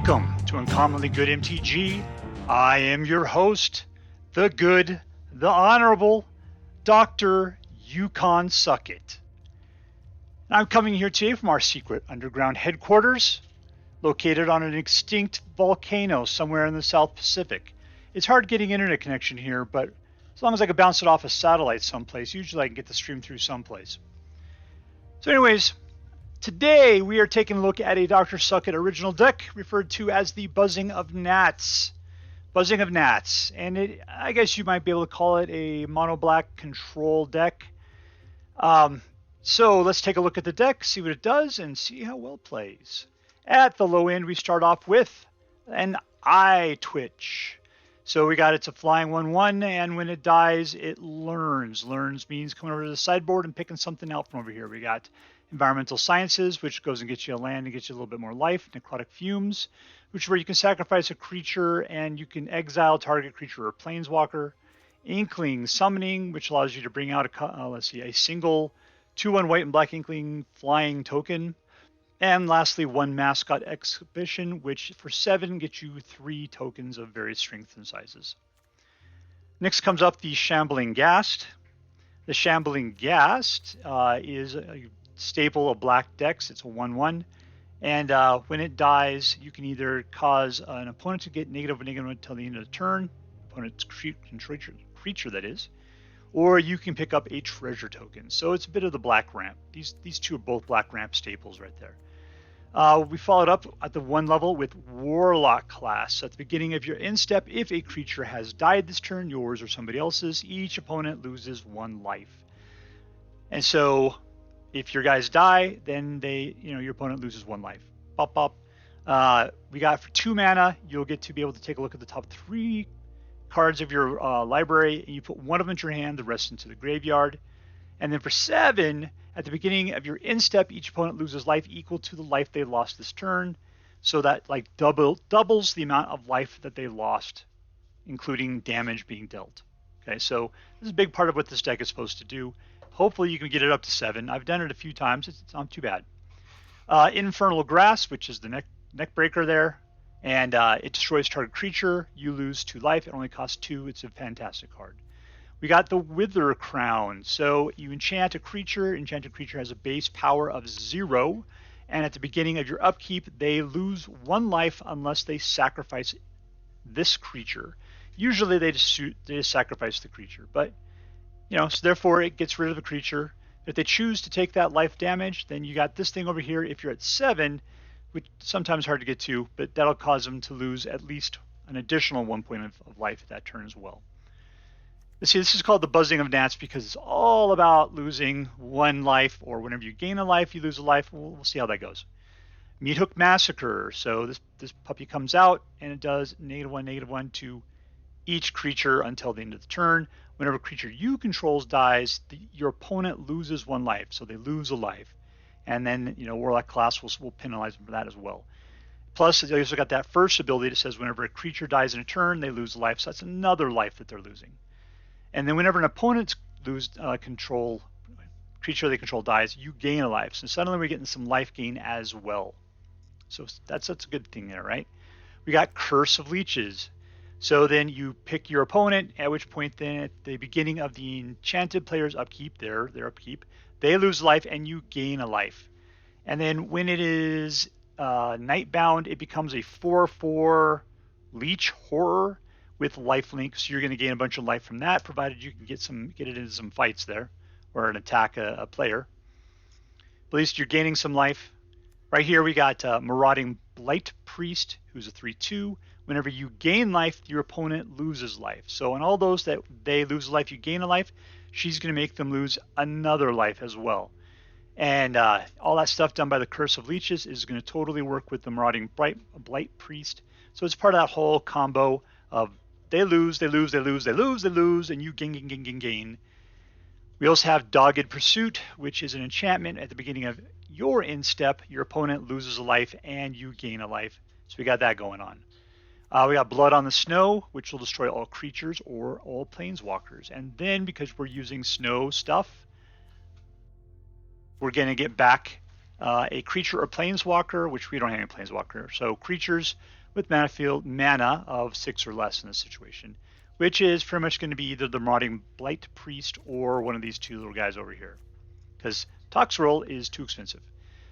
Welcome to Uncommonly Good MTG. I am your host, the good, the honorable, Dr. Yukon Suckit. I'm coming here today from our secret underground headquarters, located on an extinct volcano somewhere in the South Pacific. It's hard getting internet connection here, but as long as I can bounce it off a satellite someplace, usually I can get the stream through someplace. So anyways, today we are taking a look at a Dr. Suckit original deck referred to as the Buzzing of Gnats. Buzzing of Gnats, and I guess you might be able to call it a mono black control deck. So let's take a look at the deck, see what it does, and see how well it plays. At the low end, we start off with an Eyetwitch. So we got it's a flying 1/1, and when it dies, it learns. Learns means coming over to the sideboard and picking something out from over here. We got Environmental Sciences, which goes and gets you a land and gets you a little bit more life. Necrotic Fumes, which is where you can sacrifice a creature and you can exile target creature or planeswalker. Inkling Summoning, which allows you to bring out a single 2/1 white and black Inkling flying token. And lastly, one Mascot Exhibition, which for 7 gets you 3 tokens of various strengths and sizes. Next comes up the Shambling Ghast. The Shambling Ghast is a staple of black decks. It's a 1/1. And when it dies, you can either cause an opponent to get negative until the end of the turn, opponent's creature that is, or you can pick up a treasure token. So it's a bit of the black ramp. These two are both black ramp staples right there. We followed up at the 1 level with Warlock Class. At the beginning of your end step, if a creature has died this turn, yours or somebody else's, each opponent loses 1 life. And so if your guys die, then your opponent loses 1 life. Pop, pop. We got for 2 mana, you'll get to be able to take a look at the top 3 cards of your library, and you put 1 of them into your hand, the rest into the graveyard. And then for 7, at the beginning of your end step, each opponent loses life equal to the life they lost this turn. So that doubles the amount of life that they lost, including damage being dealt. Okay, so this is a big part of what this deck is supposed to do. Hopefully you can get it up to 7. I've done it a few times. It's not too bad. Infernal Grasp, which is the neck breaker there. And it destroys target creature. You lose 2 life. It only costs 2. It's a fantastic card. We got the Withercrown. So you enchant a creature. Enchanted creature has a base power of 0. And at the beginning of your upkeep, they lose 1 life unless they sacrifice this creature. Usually they just sacrifice the creature. But, so therefore it gets rid of the creature. If they choose to take that life damage, then you got this thing over here. If you're at 7, which is sometimes hard to get to, but that'll cause them to lose at least an additional 1 point of life that turn as well. See, this is called the Buzzing of Gnats because it's all about losing 1 life, or whenever you gain a life, you lose a life. We'll see how that goes. Meathook Massacre. So this puppy comes out, and it does -1/-1 to each creature until the end of the turn. Whenever a creature you control dies, your opponent loses 1 life, so they lose a life. And then, Warlock Class will penalize them for that as well. Plus, they also got that first ability that says whenever a creature dies in a turn, they lose a life. So that's another life that they're losing. And then whenever an opponent's creature they control dies, you gain a life. So suddenly we're getting some life gain as well. So that's a good thing there, right? We got Curse of Leeches. So then you pick your opponent, at which point then at the beginning of the enchanted player's upkeep, their upkeep, they lose life and you gain a life. And then when it is Nightbound, it becomes a 4/4 Leech Horror with lifelink. So you're going to gain a bunch of life from that, provided you can get it into some fights there or an attack a player. But at least you're gaining some life. Right here we got Marauding Blight-Priest, who's a 3/2. Whenever you gain life, your opponent loses life. So on all those that they lose a life, you gain a life, she's going to make them lose another life as well. And all that stuff done by the Curse of Leeches is going to totally work with the Marauding Blight-Priest. So it's part of that whole combo of they lose, and you gain. We also have Dogged Pursuit, which is an enchantment. At the beginning of your end step, your opponent loses a life and you gain a life. So we got that going on. We got Blood on the Snow, which will destroy all creatures or all planeswalkers. And then because we're using snow stuff, we're going to get back a creature or planeswalker, which we don't have any planeswalker, so creatures with mana of 6 or less in this situation, which is pretty much going to be either the Marauding Blight-Priest or one of these two little guys over here, because Toxrill is too expensive.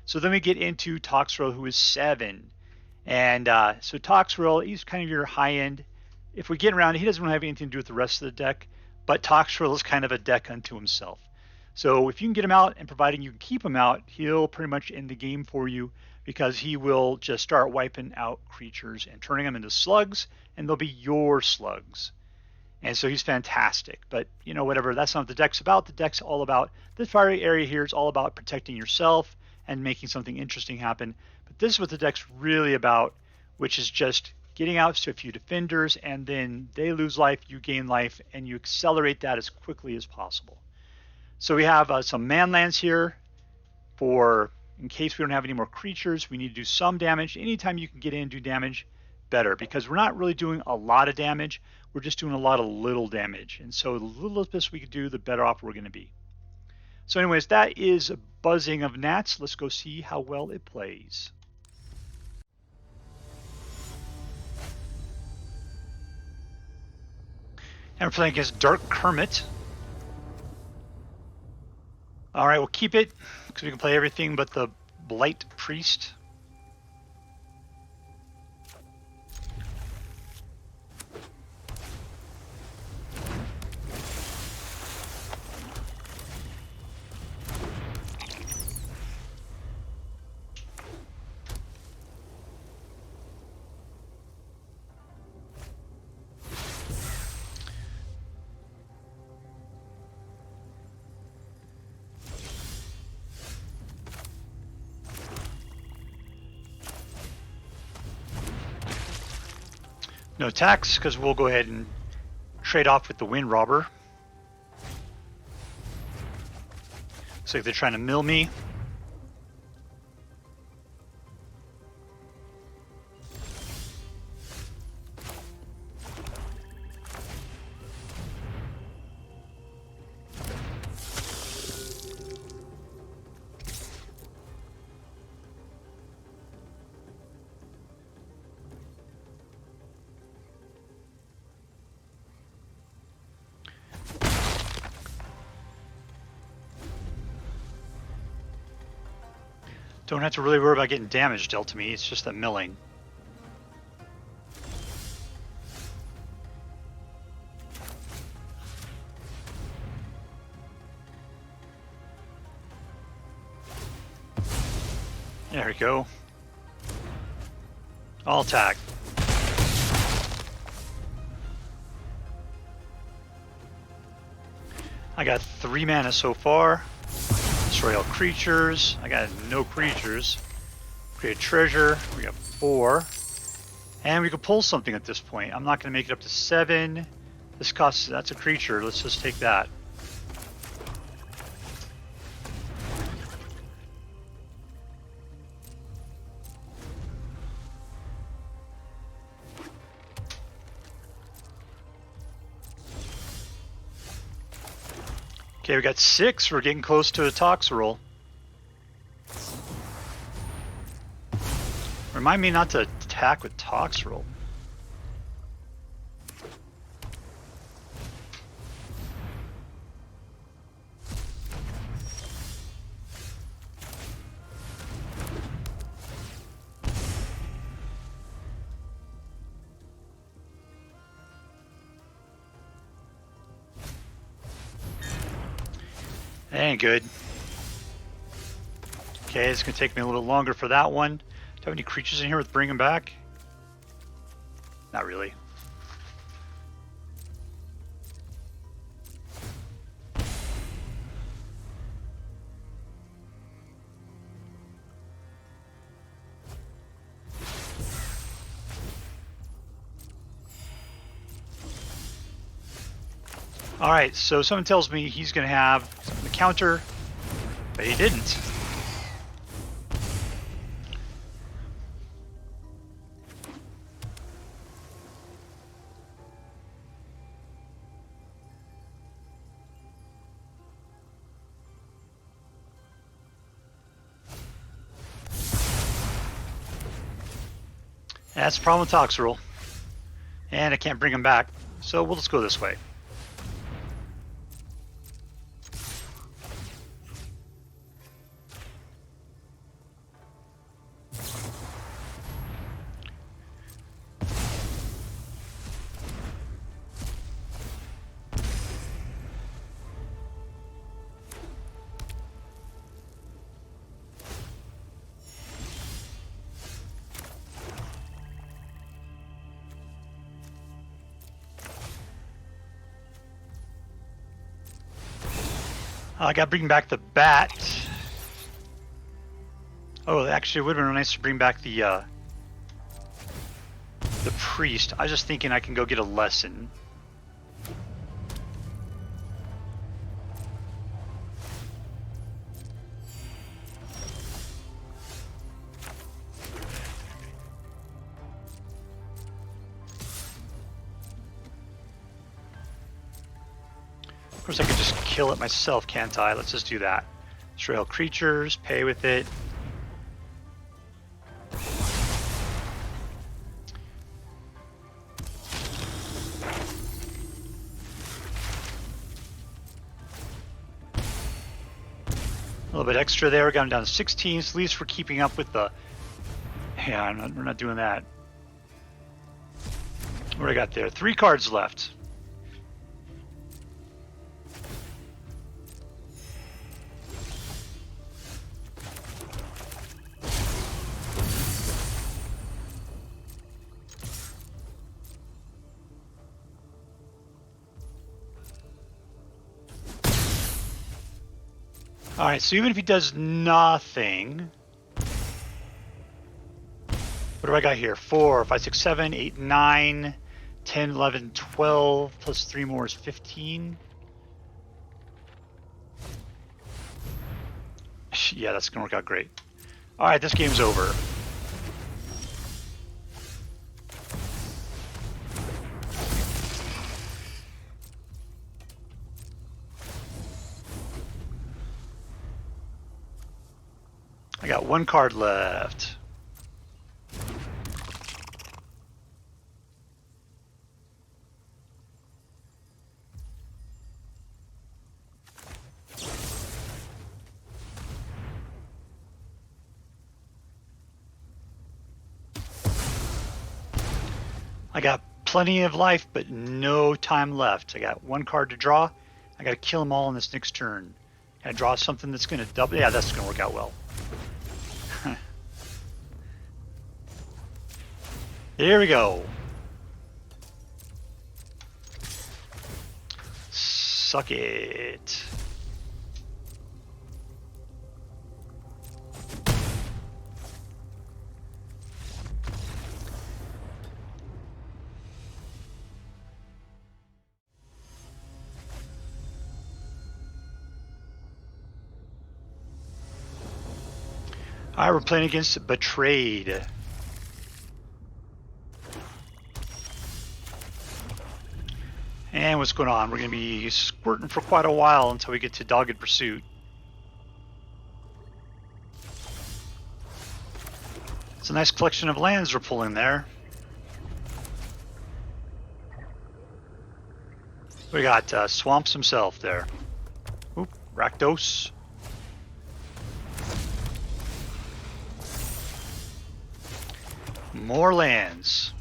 So then we get into Toxrill, who is 7. And so Toxrill, he's kind of your high-end. If we get around, he doesn't really have anything to do with the rest of the deck, but Toxrill is kind of a deck unto himself. So if you can get him out, and providing you can keep him out, he'll pretty much end the game for you, because he will just start wiping out creatures and turning them into slugs, and they'll be your slugs. And so he's fantastic. But, you know, whatever, that's not what the deck's about. The deck's all about, this fiery area here is all about protecting yourself and making something interesting happen. But this is what the deck's really about, which is just getting out to a few defenders, and then they lose life, you gain life, and you accelerate that as quickly as possible. So we have some man lands here for, in case we don't have any more creatures, we need to do some damage. Anytime you can get in and do damage, better, because we're not really doing a lot of damage. We're just doing a lot of little damage. And so the littlest we could do, the better off we're going to be. So anyways, that is Buzzing of Gnats. Let's go see how well it plays. And we're playing against DarkKermit. All right, we'll keep it because we can play everything but the Blight-Priest. No attacks, because we'll go ahead and trade off with the Wind Robber. Looks like they're trying to mill me. Don't have to really worry about getting damage dealt to me, it's just the milling. There we go. I'll attack. I got 3 mana so far. Destroy all creatures. I got no creatures. Create treasure. We got 4. And we could pull something at this point. I'm not going to make it up to 7. This costs, that's a creature. Let's just take that. Okay, we got 6. We're getting close to a Toxrill. Remind me not to attack with Toxrill. That ain't good. Okay, it's gonna take me a little longer for that one. Do I have any creatures in here with bringing back? Not really. Alright, so someone tells me he's going to have the counter, but he didn't. That's the problem with Toxrill. And I can't bring him back, so we'll just go this way. I gotta bring back the bat. Oh, actually, it would have been nice to bring back the priest. I was just thinking I can go get a lesson. Of course, I could just kill it myself, can't I? Let's just do that. Trail creatures, pay with it. A little bit extra there. We got him down to 16, so at least we're keeping up with the... Yeah, we're not doing that. What do I got there? 3 cards left. Alright, so even if he does nothing... What do I got here? 4, 5, 6, 7, 8, 9, 10, 11, 12, plus 3 more is 15. Yeah, that's going to work out great. Alright, this game's over. I got 1 card left. I got plenty of life, but no time left. I got 1 card to draw. I got to kill them all in this next turn. Can I draw something that's going to double? Yeah, that's going to work out well. Here we go. Suck it. Alright, we're playing against Betrayed. And what's going on? We're going to be squirting for quite a while until we get to Dogged Pursuit. It's a nice collection of lands we're pulling there. We got Swamps himself there. Oop, Rakdos. More lands.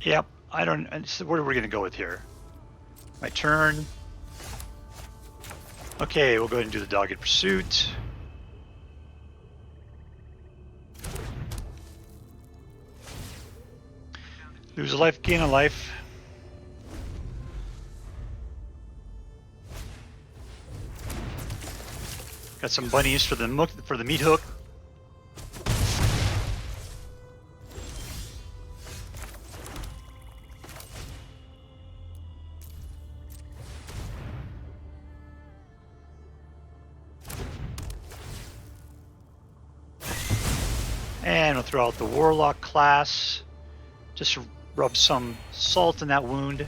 Yep, I don't. Where are we going to go with here? My turn. Okay, we'll go ahead and do the Dogged Pursuit. Lose a life, gain a life. Got some bunnies for the Meathook. And we'll throw out the Warlock Class. Just rub some salt in that wound.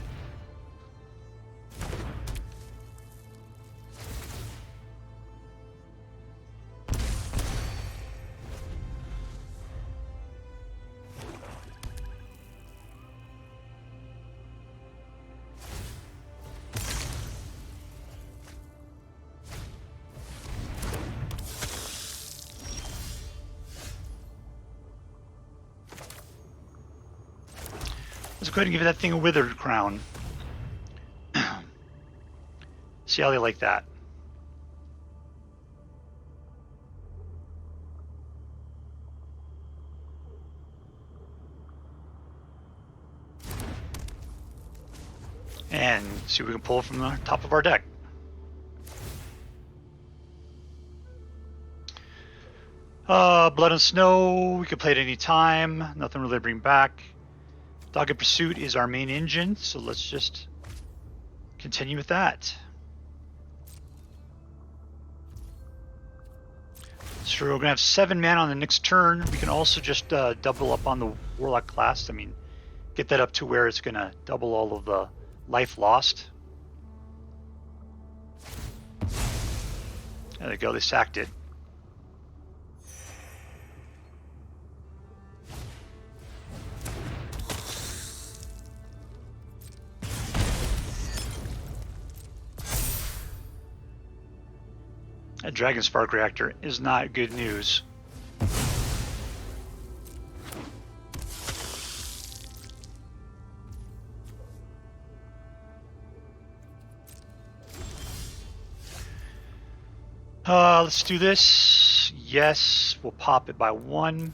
Let's go ahead and give that thing a Withercrown. See how they like that. And see what we can pull from the top of our deck. Blood and Snow, we can play at any time. Nothing really to bring back. Dogged Pursuit is our main engine, so let's just continue with that. So we're going to have 7 mana on the next turn. We can also just double up on the Warlock Class. I mean, get that up to where it's going to double all of the life lost. There they go, they sacked it. A Dragon Spark Reactor is not good news. Let's do this. Yes, we'll pop it by 1.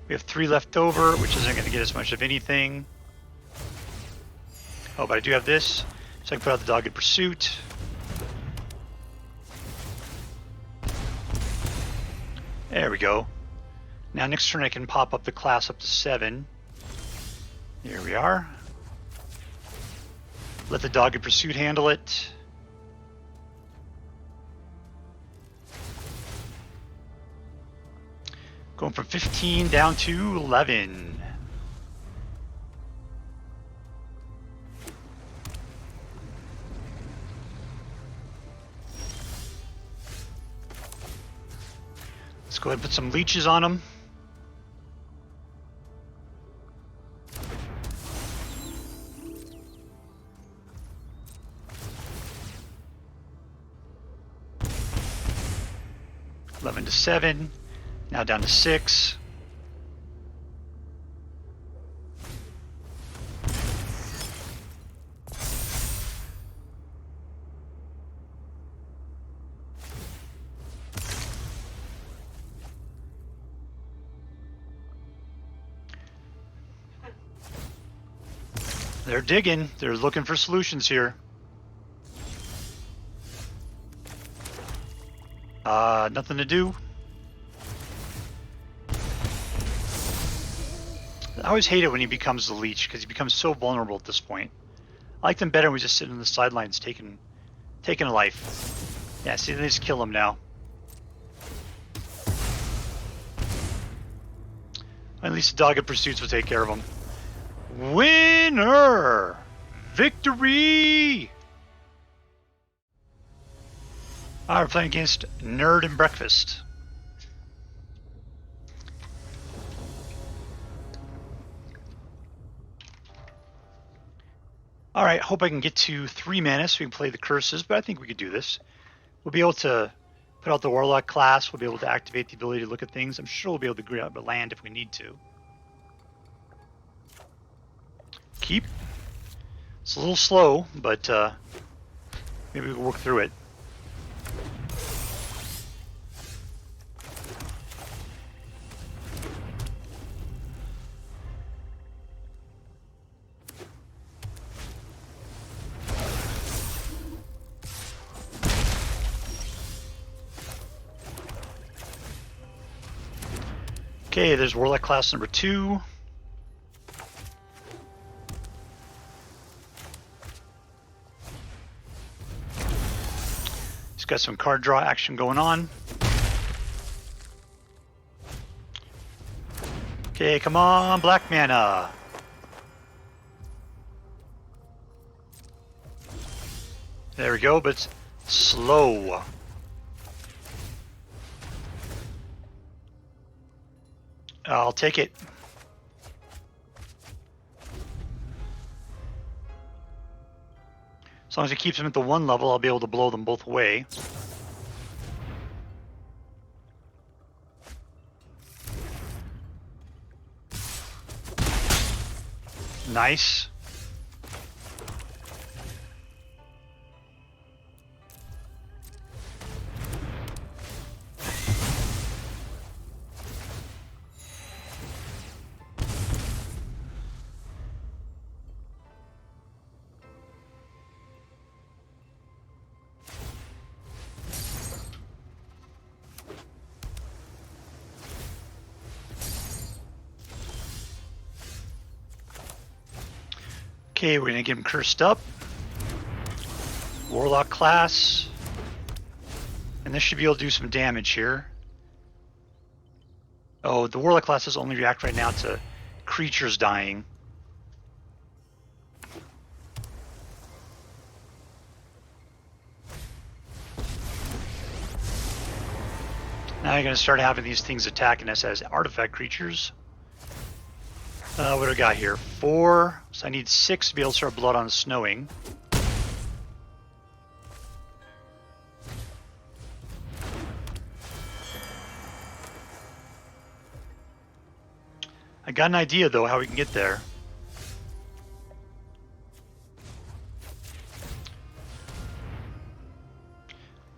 We have 3 left over, which isn't going to get us much of anything. Oh, but I do have this, so I can put out the Dogged Pursuit. There we go. Now next turn I can pop up the class up to 7. Here we are. Let the Dogged Pursuit handle it. Going from 15 down to 11. Let's go ahead and put some leeches on them. $11 to 7. Now down to 6. They're digging. They're looking for solutions here. Nothing to do. I always hate it when he becomes the leech because he becomes so vulnerable at this point. I like them better when we just sit on the sidelines taking a life. Yeah, see, they just kill him now. At least the Dogged Pursuits will take care of him. Winner! Victory! We're playing against Nerd and Breakfast. Alright, hope I can get to 3 mana so we can play the curses, but I think we could do this. We'll be able to put out the Warlock Class, we'll be able to activate the ability to look at things. I'm sure we'll be able to grab a land if we need to. Keep. It's a little slow, but maybe we can work through it. Okay, there's Warlock Class number 2. It's got some card draw action going on. Okay, come on, black mana. There we go, but it's slow. I'll take it. As long as it keeps them at the 1 level, I'll be able to blow them both away. Nice. Okay, we're gonna get him cursed up. Warlock Class. And this should be able to do some damage here. Oh, the Warlock Classes only react right now to creatures dying. Now you're gonna start having these things attacking us as artifact creatures. What do I got here? 4. So I need 6 to be able to start Blood on Snowing. I got an idea though how we can get there.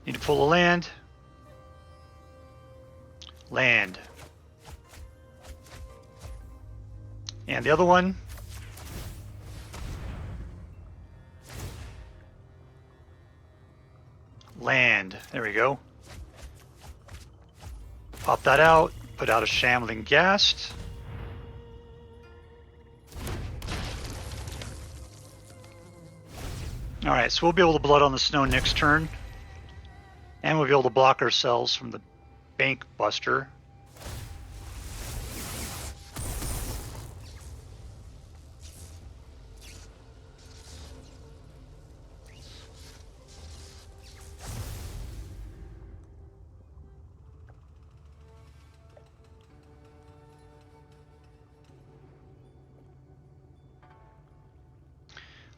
Need to pull a land. Land. And the other one. Land. There we go. Pop that out. Put out a Shambling Ghast. Alright, so we'll be able to Blood on the Snow next turn. And we'll be able to block ourselves from the Bank Buster.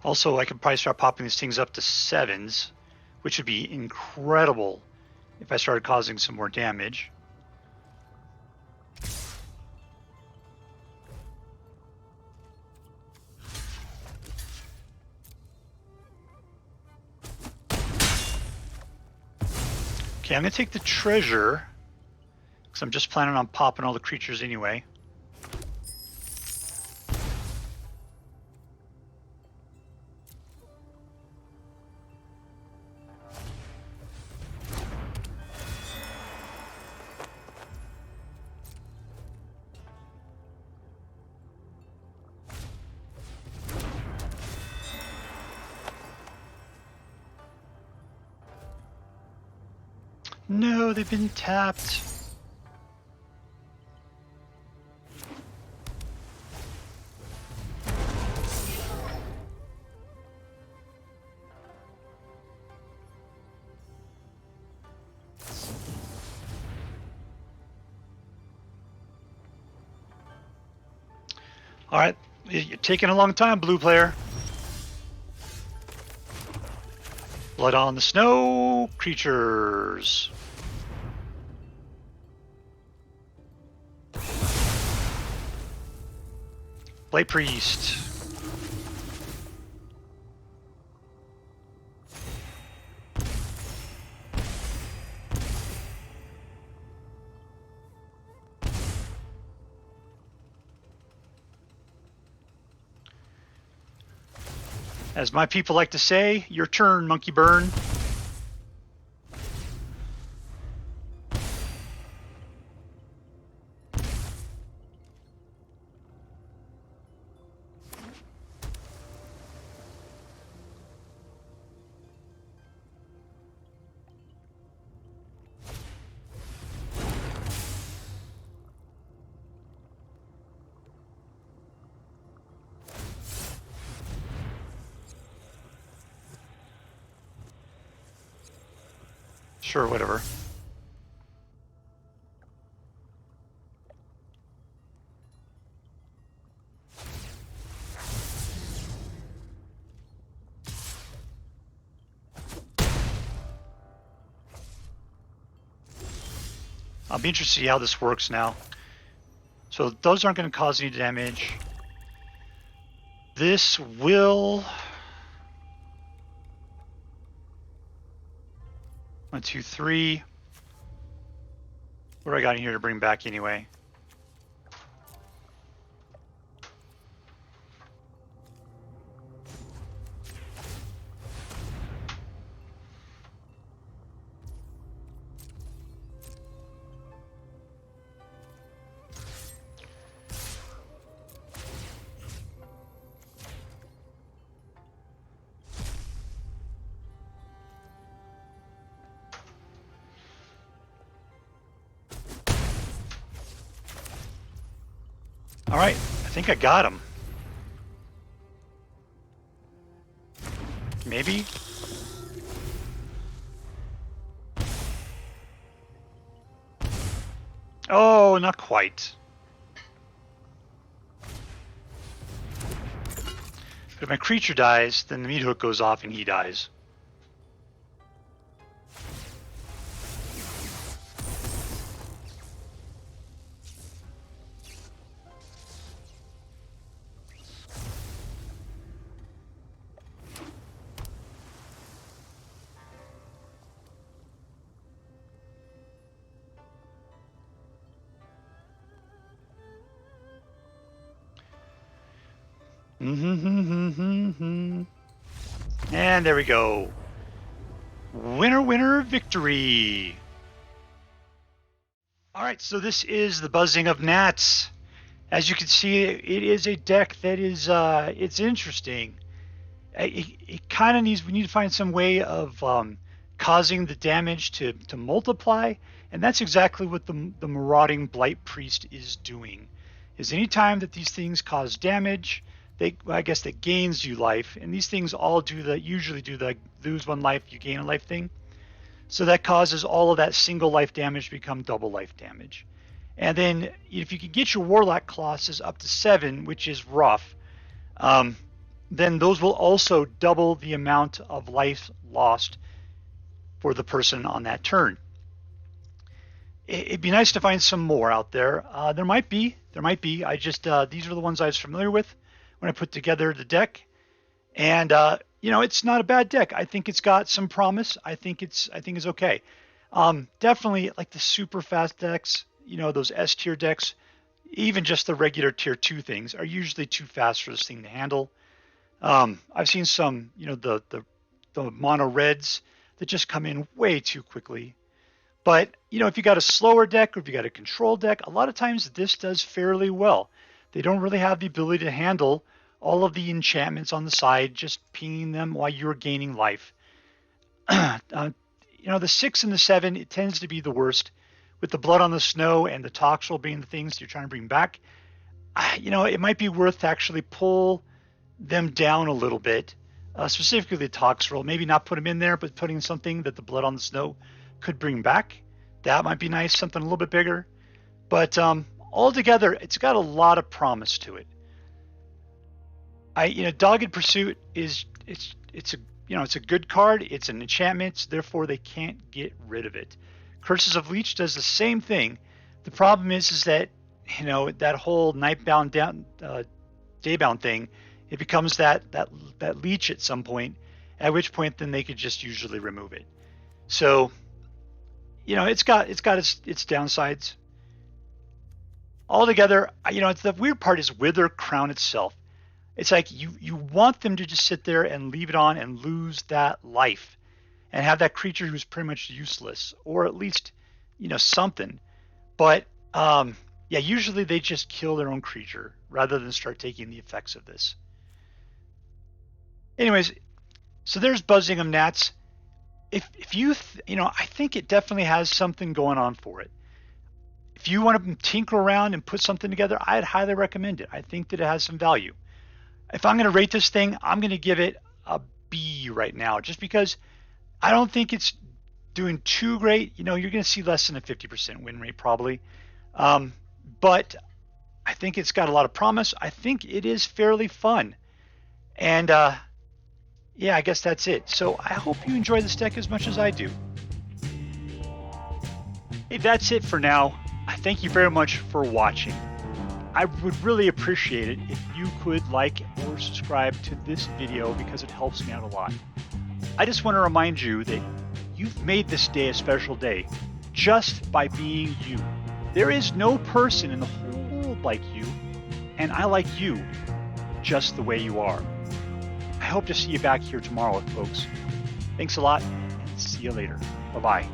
Also, I could probably start popping these things up to 7s, which would be incredible if I started causing some more damage. Okay, I'm going to take the treasure, because I'm just planning on popping all the creatures anyway. No, they've been tapped. All right, you're taking a long time, blue player. Blood on the Snow, creatures. Blight-Priest. As my people like to say, your turn, Monkey Burn. Sure, whatever. I'll be interested to see how this works now. So those aren't going to cause any damage. This will... 1, 2, 3. What do I got in here to bring back anyway? All right, I think I got him. Maybe? Oh, not quite. But if my creature dies, then the Meathook goes off and he dies. And there we go. Winner, winner, victory. All right, so this is the Buzzing of Gnats. As you can see, it is a deck that is, it's interesting. It kind of needs, we need to find some way of causing the damage to multiply. And that's exactly what the Marauding Blight-Priest is doing. Is anytime that these things cause damage, I guess that gains you life, and these things all usually do the lose 1 life, you gain a life thing. So that causes all of that single life damage to become double life damage. And then if you can get your Warlock classes up to 7, which is rough, then those will also double the amount of life lost for the person on that turn. It'd be nice to find some more out there. There might be. I just these are the ones I was familiar with when I put together the deck, and it's not a bad deck. I think it's got some promise. I think it's okay. Definitely like the super fast decks, those S tier decks, even just the regular tier 2 things are usually too fast for this thing to handle. I've seen some, the mono reds that just come in way too quickly. But if you got a slower deck or if you got a control deck, a lot of times this does fairly well. They don't really have the ability to handle all of the enchantments on the side, just pinging them while you're gaining life. The 6 and the 7, it tends to be the worst, with the Blood on the Snow and the Toxrill being the things you're trying to bring back. It might be worth to actually pull them down a little bit, specifically the Toxrill. Maybe not put them in there, but putting something that the Blood on the Snow could bring back. That might be nice, something a little bit bigger. But altogether, it's got a lot of promise to it. Dogged Pursuit it's a good card. It's an enchantment, therefore they can't get rid of it. Curses of Leech does the same thing. The problem is that that whole nightbound down daybound thing, it becomes that leech at some point. At which point, then they could just usually remove it. So, it's got its downsides. Altogether, it's the weird part is Withercrown itself. It's like you want them to just sit there and leave it on and lose that life, and have that creature who's pretty much useless, or at least something. But usually they just kill their own creature rather than start taking the effects of this. Anyways, so there's Buzzing of Gnats. If you I think it definitely has something going on for it. If you want to tinker around and put something together, I'd highly recommend it. I think that it has some value. If I'm going to rate this thing, I'm going to give it a B right now, just because I don't think it's doing too great. You know, you're going to see less than a 50% win rate probably. But I think it's got a lot of promise. I think it is fairly fun. And yeah, I guess that's it. So I hope you enjoy this deck as much as I do. Hey, that's it for now. I thank you very much for watching. I would really appreciate it if you could like or subscribe to this video because it helps me out a lot. I just want to remind you that you've made this day a special day just by being you. There is no person in the whole world like you, and I like you just the way you are. I hope to see you back here tomorrow, folks. Thanks a lot, and see you later. Bye-bye.